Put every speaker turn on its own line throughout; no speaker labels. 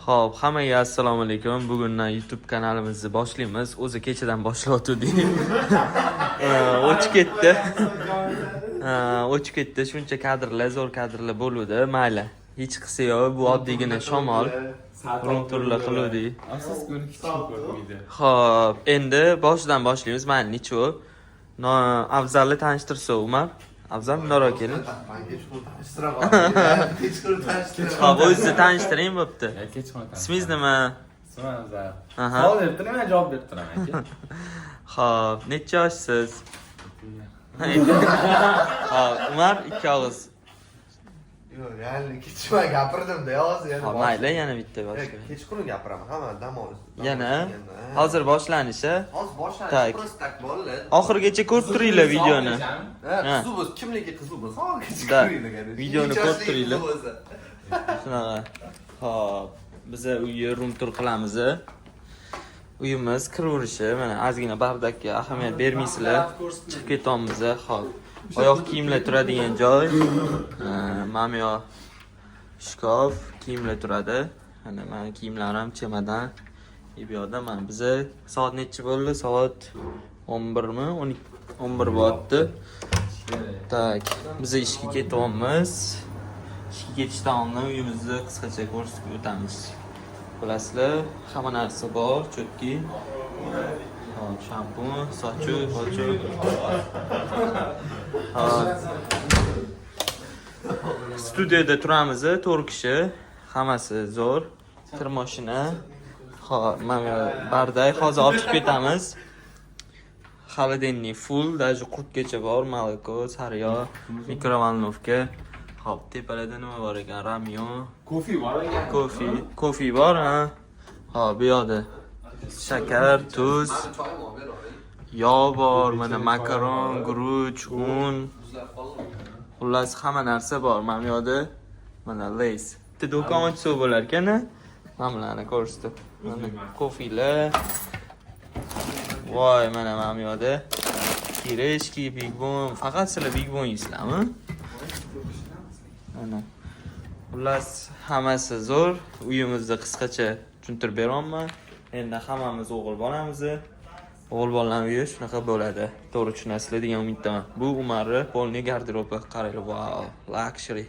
Xo'p, hammaga assalomu alaykum. Bugundan YouTube kanalimizni boshlaymiz. O'zi kechadan boshlayotdik. O'chib ketdi. O'chib ketdi. Shuncha kadrlar, zo'r kadrlar bo'ldi. Mayli. Hech qilsa yo'q, bu oddiygina shamol. Turli qiluvdik.
Asos ko'rib kichik ko'rdik.
Xo'p, endi boshidan boshlaymiz. Mayli, necho. Afzalni tanishtirsa Umar. Afzal naro keling. Xo'p, o'zingizni tanishtiring bo'pti. Ismingiz nima?
Ismim Afzal.
Aha.
Savol berib turaman, javob berib turaman aka.
Xo'p, necha yoshsiz? Xo'p, Umar 2 og'iz.
Yo'q, ya'ni kechma gapirdim-da, hozir yana.
Xo'p, mayli, yana bitta boshqa.
Kechqurun gapiraman, hamma dam olish.
Yana hozir boshlanishi.
Hozir boshlanish,
Tak.
просто tak bolalar.
Oxirigacha ko'rib turinglar videoni.
Qiziq bo'lsa, kimniki qiziq bo'lsa, hozir
Da,
kechqurun.
videoni ko'rib turinglar. Shunaqa. Xo'p, biz uyga rum tur qilamiz. Uyimiz kiraverishi, mana ozgina bardakka ahamiyat bermaysizlar. Chiqib ketamiz. Xo'p. Oyoq kiyimlar turadigan joy. Mana bu shkaf, kiyimlar turadi. Mana men kiyimlarim, chemodan. Bu yerda mana biz soat necha bo'ldi? Soat 11 mi? 11 bo'lyapti. Tak, biz ishga ketyapmiz. Ishga ketishdan oldin uyimizni qisqacha ko'rsatib o'tamiz. Bilasizlar, hamma narsa bor, chotki. Shampun, soch, studiyada turamiz, 4 kishi. Hammasi zo'r. Kir mashina. Xo'p, mana barday hozir olib chiqib ketamiz. Холодильник full, даже qurtgacha bor, moloko, saryo, mikrovolnovka. Xo'p, tepalarda nima bor ekan? Ramyon.
Kofe bor ekan.
Kofe bor, ha. Xo'p, bu yoqda shakar, tuz, yog' bor, mana makaron, guruch, un. Xullas hamma narsa bor. Mana bu yoqda mana Lays. Bitta do'kon ochsa bo'lar ekan. Hammalarni ko'rsatib. Mana kofilar. Voy, mana bu yoqda kireshki, Big Bon. Faqat sizlar Big Bon yeysizlarmi? Mana. Xullas hammasi zo'r. Uyimizni qisqacha tushuntirib beraman. Endi hammamiz o'g'il bolamiz. O'g'il bolalar uyi shunaqa bo'ladi. To'g'ri tushunasizlar degan umiddaman. Bu Umarni polni garderobi, qaranglar, wow, luxury.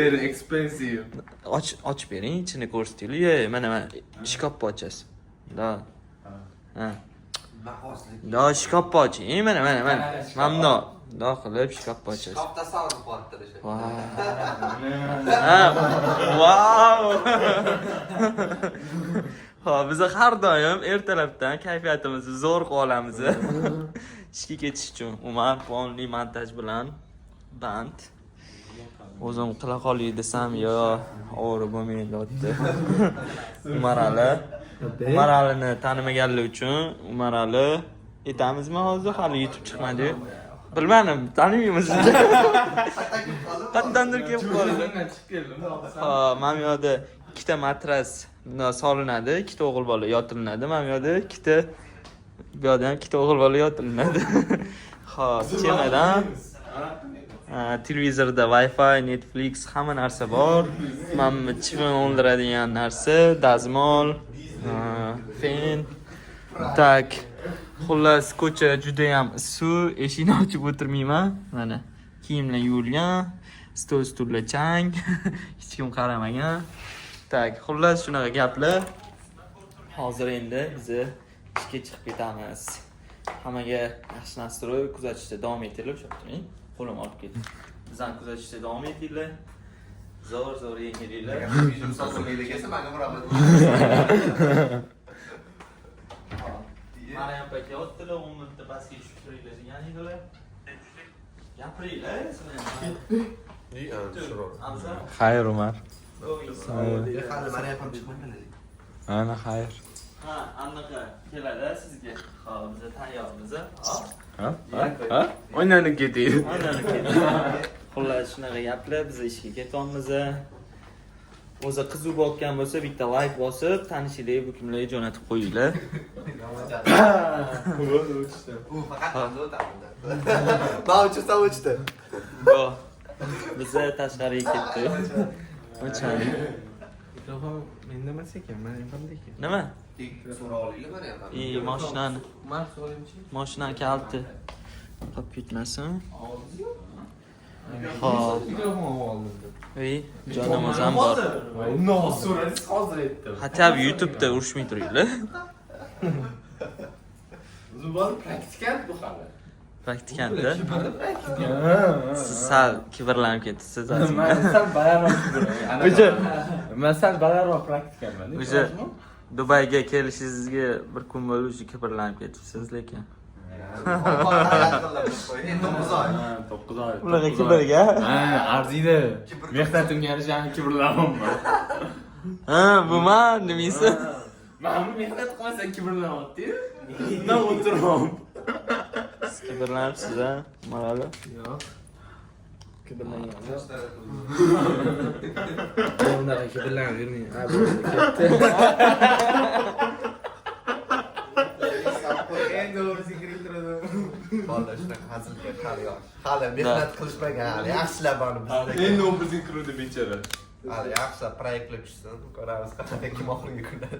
Very expensive.
Och bering, ichini ko'rsatinglar. Mana shkaf ochasiz. Da. Ha. Da shkaf oching. Mana. Mamnun. Da qilib shkaf ochasiz.
Shkaf tasavvur qilyapti.
Wow. Xo'p, biz har doim ertalabdan kayfiyatimizni zo'r qilib olamiz. Ishga ketish uchun Umar polni montaj bilan band. O'zim qila qolay desam, yo, o'g'ri bo'lmayapti. Umar Alini tanimaganlar uchun Umar Ali aytamizmi hozir? Hali YouTube chiqmadi. Bilmadim, tanimaymiz. Qatdandir kelib qoldi. Ha, mana bu yerda ikkita matras solinadi, ikkita o'g'il bola yotilinadi. Mana bu yerda ikkita, bu yerda ham ikkita o'g'il bola yotilinadi. Xo'p, chemodan. Televizorda Wi-Fi, Netflix, hamma narsa bor. Mana chivin o'ldiradigan narsa, dazmol, fen. Tak. Xullas, ko'cha juda ham issiq, eshikni ochib o'tirmayman. Mana kiyimlar yuvilgan, stullar chang, hech kim qaramagan. Tak, xullas shunaqa gaplar. Hozir endi biz ishga chiqib ketamiz. Hammaga yaxshi nastroy kuzatishda davom etinglar, o'sha qo'lim olib ketdi. Bizdan kuzatishda davom etinglar. Zo'r yengilinglar.
Yuzim so'zimga kelsa, menga uraman.
Mana ham paytga o'tdilar, 10 minutda pastga tushib turinglar degan edilar. Gapiringlar, sizlar.
Xayr, Umar.
Hali mana ham chiqmagan.
Ana xayr.
Ha, anaqa keladi sizga. Xo'p, biz tayyormiz.
Ha? O'ynanib ketaylik.
Xullas shunaqa gaplar, biz ishga ketyapmiz. O'zi qiziq bo'lgan bo'lsa, bitta like bosib, tanishinglar, bu kimlarga jo'natib qo'yinglar.
U faqat o'tadi. Mavjud o'chdi.
Biz tashqariga ketdik. O'chadi.
Mikrofon menda emas ekan, men qanday ekan?
Nima?
So'ra olaylik mana ham.
Mashinani.
Mar so'raychi.
Mashina kaliti. Qolib ketmasin. Xo'p.
Mikrofon oldim.
Ey, jonimiz ham bor.
No, so'raysiz hozir aytdim.
Hatto YouTube'da urushmay turinglar.
Zubon praktikant bu hali.
Praktikantda. Siz sal kibrlanib ketdingiz azizim.
Sal balandroq kibrlanman. Men sal balandroq praktikantman.
O'sha Dubayga kelishingizga bir kun bo'lib kibrlanib ketibsiz lekin.
9 oy.
Ularga kibrga?
Ha, arziydi. Mehnatimga yarasha kibrlanaman.
Ha, bu men nimasi?
Men mehnat qilmasam kibrlanyapti-yu. Undan o'tiraman.
Siz kibrlanibsiz ha? Malalo.
Yo'q. Kibrlangan.
Bundan kibrlanib yurmang. Ha, bu ketdi.
Endi o'risi kirib turadi. Bolalar hazilga qari yosh. Hali mehnat qilishmagan hali yaxshilab bani bizda.
Endi o'bizga kirdi bechara.
Hali yaxshilab proyektlar tushsin. Ko'ramiz qanaqa kim oxirgi kunlar.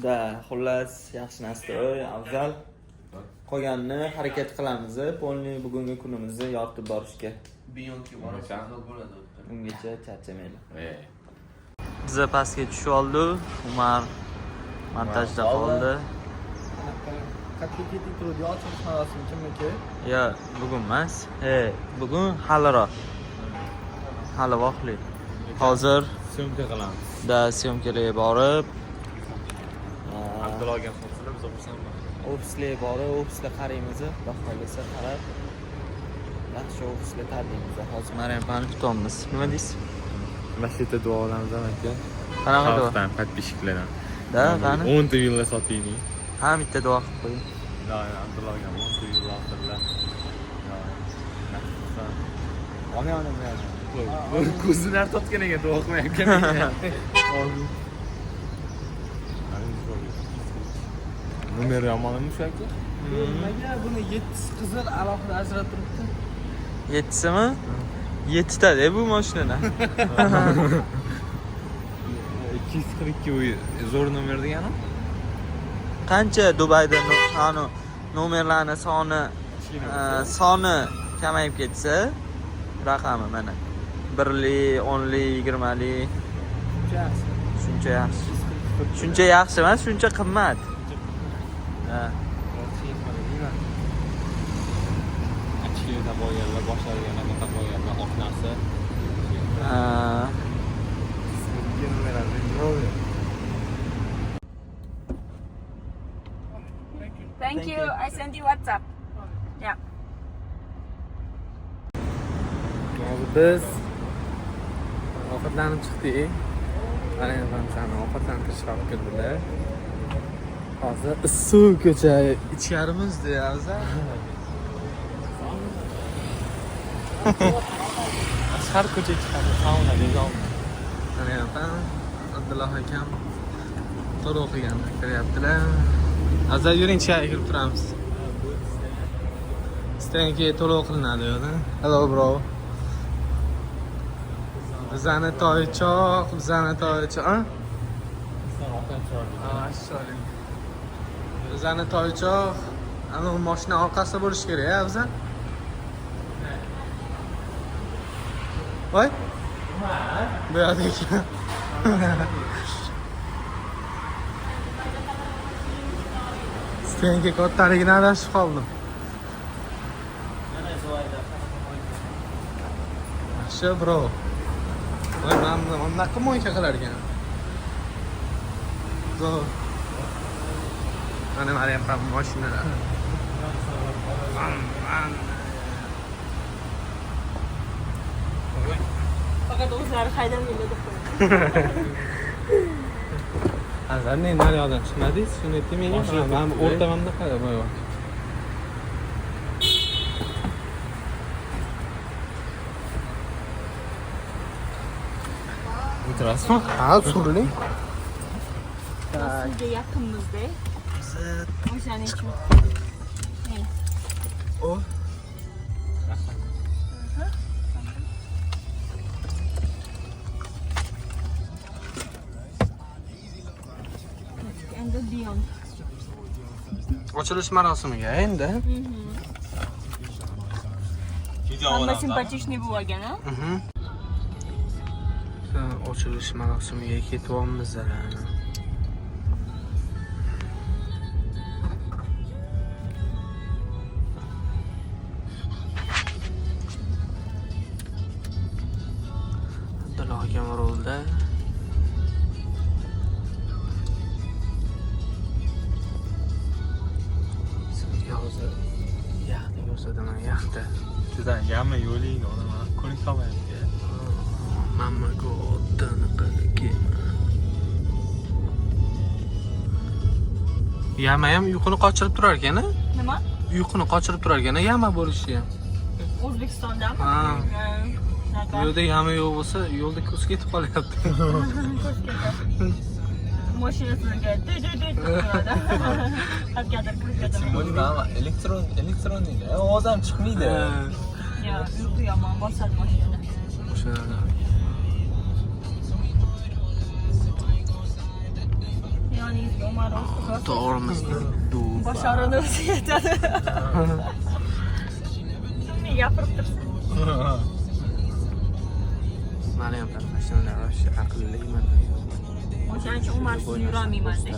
Da, xullas yaxshi narsa-ey, afzal. Qolganini harakat qilamiz. Polni bugungi kunimizni yoritib borishga.
Biyonki borasam bo'ladi.
Ungacha charchamaydi.
Ey.
Biz pastga tushib oldik. Umar montajda qoldi.
Qatli ketib turdi, ochilish marosimi kimniki?
Ya, bugun emas. Bugun haliroq. Hali vaqtli. Hozir
Syomka qilamiz.
da syomkalarga borib,
Abdullaga xavfsizlar biz o'qisanmi?
ofislarga borib, ofisda qaraymiz. Xudo xohlasa qarab, yaxshi ofisda tadbirimiz. Hozir Maryam pani kutamiz. Nima deysiz?
Masjidda duo olamiz aka.
Qanaqa duo?
Xalqdan, подписчикlardan.
Da, qani?
10 ta yo'llar sotingni.
Ha, bitta duo qilib qo'ying.
Abdullaga 10 ta yo'llar sotinglar. Ona men. Ko'zlar totgan ekan duo qilmayapkan. Nomer yomonmi shu aka?
Nimaga buni 7 qizil alohida ajratib turibdi?
7simi? 7ta-da bu mashinada.
242 zo'r nomer degani?
Qancha Dubayda nomerlarni soni kamayib ketsa, raqami mana 1li, 10li, 20li shuncha yaxshi. Shuncha yaxshi emas, shuncha qimmat. Ha.
Achkiyada bo'lganlar, boshlariga nima qo'yganlar, oq narsa.
Thank you. I send you WhatsApp. Yeah.
Biz ovqatlanib chiqdik. Mana hamsani ovqatlantirishga olib kirdilar. Hozir issiq ko'cha ichkarimizda afzal. Ashar ko'cha chiqadi, sauna bezov. Mana ham Abdulloh akam to'liq o'qiganlar kiryaptilar. Azal yuring ichkariga kirib turamiz. Sizdan keyin to'liq qilinadi yo'qda. Hello bro. Bizani toychoq, ha? Bizani toychoq, ana u mashina orqasida bo'lish kerak, afzal. Voy? Bu yoqda ekan. Senga kattaligini adashib qoldim. Yaxshi bro. Voy, men bunaqa mo'yka qilar ekan. Zo'r. Mana Maryam ham mashinalar.
Faqat o'zlari haydamaydi deb qo'yadi.
Azar ne naryoqdan chiqmadingiz? Shuni aytdim menga. Men o'rtamamda qarab qo'yman.
O'tirasizmi?
Ha, suriling.
Sizga yaqinmizda. O'shaning uchun.
O.
Beyond.
Ochilish marosimiga endi.
Hamma simpatikniy bo'lgan, ha?
Ochilish marosimiga ketyapmiz. Abdulloh akam rolda. Sizga hozir yaxta ko'rsataman, yaxta.
Juda yamma yo'ling odamlar ko'rik olmayapti.
Mammaga otdan qilib. Yama ham uyquni qochirib turar ekan-a?
Nima?
Uyquni qochirib turar ekan, yama bo'lishi ham.
O'zbekistonda.
Ha. Bu yerda yama yo'q bo'lsa, yo'lda ko'z ketib qolyapti.
Mashinasiga
Elektronik. Ovoz ham chiqmaydi.
Ya, uyqu yomon bosadi mashinada.
O'shada.
Ya'ni Umarov
To'g'rimizni
Bashorini o'zi yetadi. Shunday gapirib tursin.
Mana ham mashinalar o'sha aqlliman.
O'shaning uchun Umarsiz yurolmayman deb.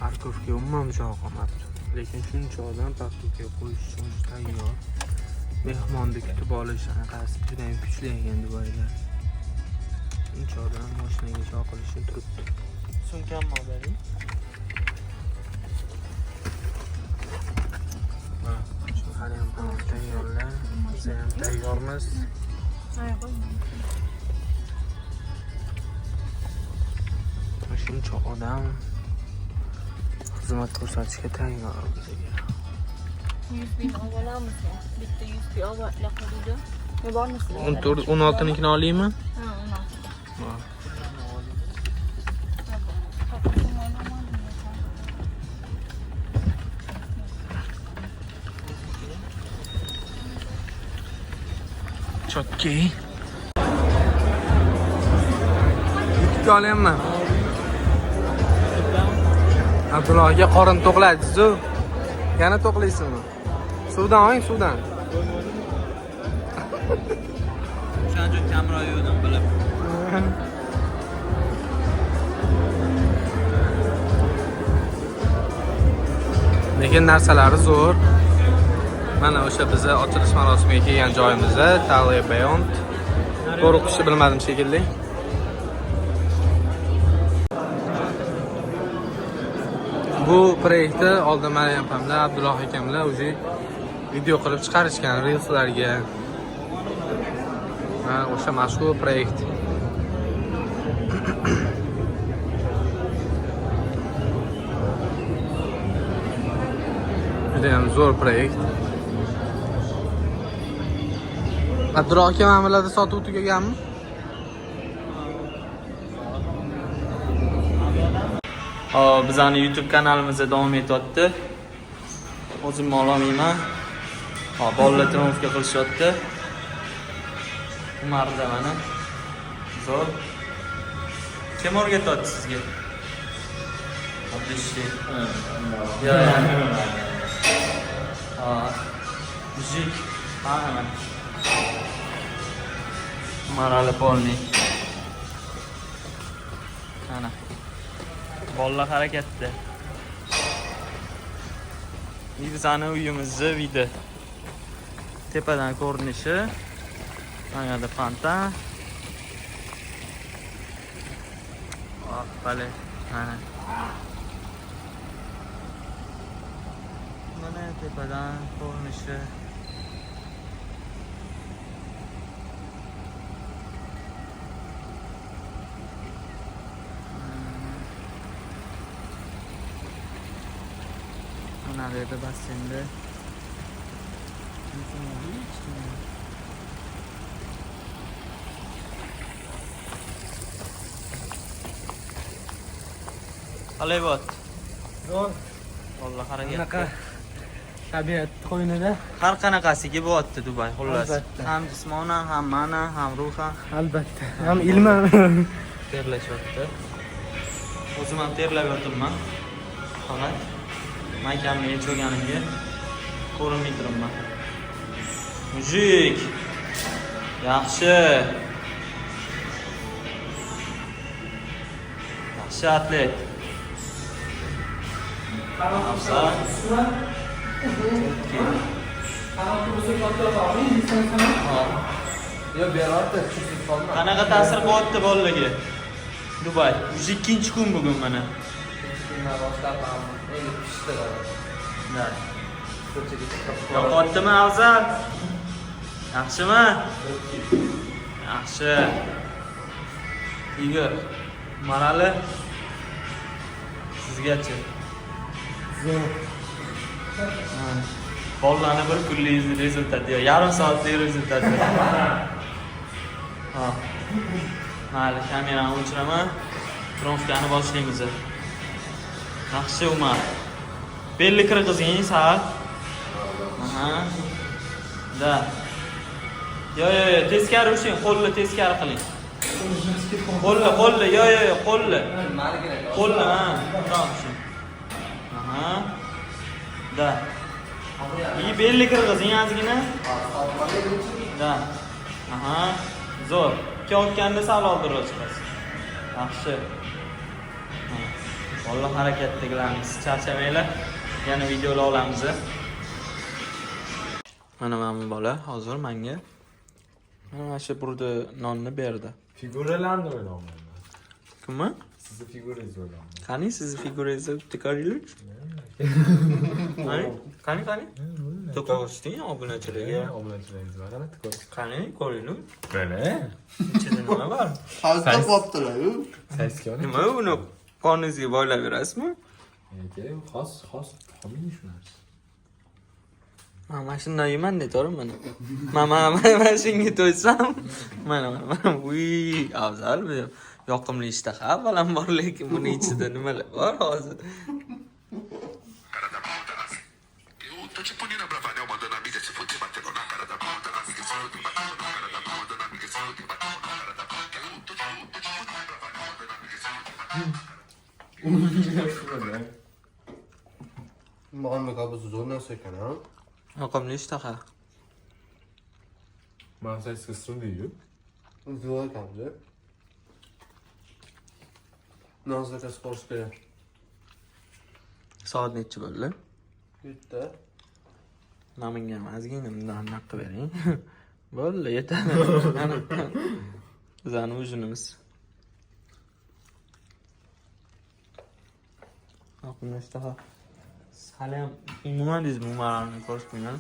Parkovga umuman joy qolmabdi. Lekin shuncha odam parkovga qo'yish uchun tayyor. Mehmonni kutib olish anaqasi juda ham kuchli ekan Dubayda. Shuncha odam mashinaga joy qilish uchun turibdi.
Sumkamni oling.
Shu hali ham tayyorlar. Biz ham tayyormiz. Shuncha odam xizmat ko'rsatishga tayyor bizga.
100 bin olamizmi? Bitta 100 bin ovatla qo'ydi. Ne bormisiz?
16nikini olaymi?
Ha, 16.
Chotki. Yutib olayapman. Abdulloh aka qorin to'qladi-ku. Yana to'qlaysizmi? Suvdan oling, suvdan.
O'shaning uchun kamera yo'qdim bilib.
Lekin narsalari zo'r. Mana o'sha biza ochilish marosimiga kelgan joyimizda Taliya Beyond. To'g'ri o'qishni bilmadim shekilli. Bu proyektni oldin Maryam hamda Abdulloh akamlar o'zi video qilib chiqarishgan reelslarga. Va o'sha mashhur proyekt. Juda ham zo'r proyekt. Abdulloh aka ma'milada sotuv tugaganmi?
Bizning YouTube kanalimizda davom etyapti. O'zim ololmayman. Bolalar trenirovka qilishyapti. Umarda mana. Zo'r. Kim o'rgatyapti sizga? Otlishli. Ya. Mujik. Mana. Marali polni. Mana. Bolalar harakatda. Bizning uyimizni video. tepadan ko'rinishi. Mana yerda fontan. Vale, mana. Mana tepadan ko'rinishi. Mana yerda bassenda. Qalay bo'pti?
Zo'r.
Alloh harakat.
Bunaqa tabiat qo'ynida
Har qanaqasiga bo'pti Dubay, xullas.
Albatta.
Ham jismonan, ham ma'nan, ham ruhan
albatta ham ilman.
terlashyapti. O'zim ham terlab yotibman. Faqat maykamni yechganimga ko'rinmay turibman. Mujik. Yaxshi. Yaxshi atlet. Afzal.
Yo, berardi, tushib qolma.
Qanaqa ta'sir qilyapti bolalarga? Dubay. 102-kun bugun mana.
Shundan boshlab ham endi pishdi.
Da.
Ko'chaga chiqib
Yo'qotdimi Afzal? Yaxshimi? Yaxshi. Igor. Marali. Sizgachi. Bolalarni bir kunlik rezultat yo'q, yarim soatlik rezultat. Ha. Mayli, kamerani o'chiraman. Tromkani boshlaymiz. Yaxshi Umar. Belli qirg'izing sal. Aha. Da. Yo, teskari ushing, qo'lni teskari qiling. Qo'lni, yo, qo'lni. Qo'lni, ha. Tamam shu. Aha. Da. И belli qirg'izing ozgina. Da. Aha. Zo'r. Ikki sal oldiroq chiqasiz. Yaxshi. Valloh harakatda qilamiz. Charchamanglar. Yana videolar olamiz. Mana bu bola hozir menga mana shu burda nonni berdi.
Figuralarni o'ylayman.
Kimmi?
Sizni figurangizni o'ylayman.
Qani sizni figurangizni tikoringlar? Qani? To'qosting obunachilarga.
Obunachilaringiz qana tikos.
Qani ko'ringlar.
Mana.
Ichida nima bor?
Hozir bo'ptilar-ku.
Saskani.
Nima uni qoningizga boylab berasizmi?
Xos, xoming shular.
Mana shundan yeyman deytorim mana. Mana shunga to'ysam. Mana. Uy, afzal bu. Yoqimli ishtaha baland bor, lekin buni ichida nimalar bor hozir?
Cara da puta, eu tô tipo Nina Bravanel mandando a mídia se fuder, batendo na cara da puta, na mídia se fuder, batendo na cara da puta, na mídia se fuder, batendo na cara da puta. Eu tô tipo Nina Bravanel mandando a mídia se fuder, batendo.
Muhammed abi zo'r narsa ekan, ha?
Yoqimli ishtaha.
Mana sizga sirni-yu.
Zo'r ekan-da. Nazarga sport kerak.
Soat necha bo'ldi?
Bitta.
Namangan ozgina bundan naqqa bering. Bo'ldi, yetadi. Bizani ujinimiz. Yoqimli ishtaha. Salam, nima deysizmi, Umarni ko'rishmayman.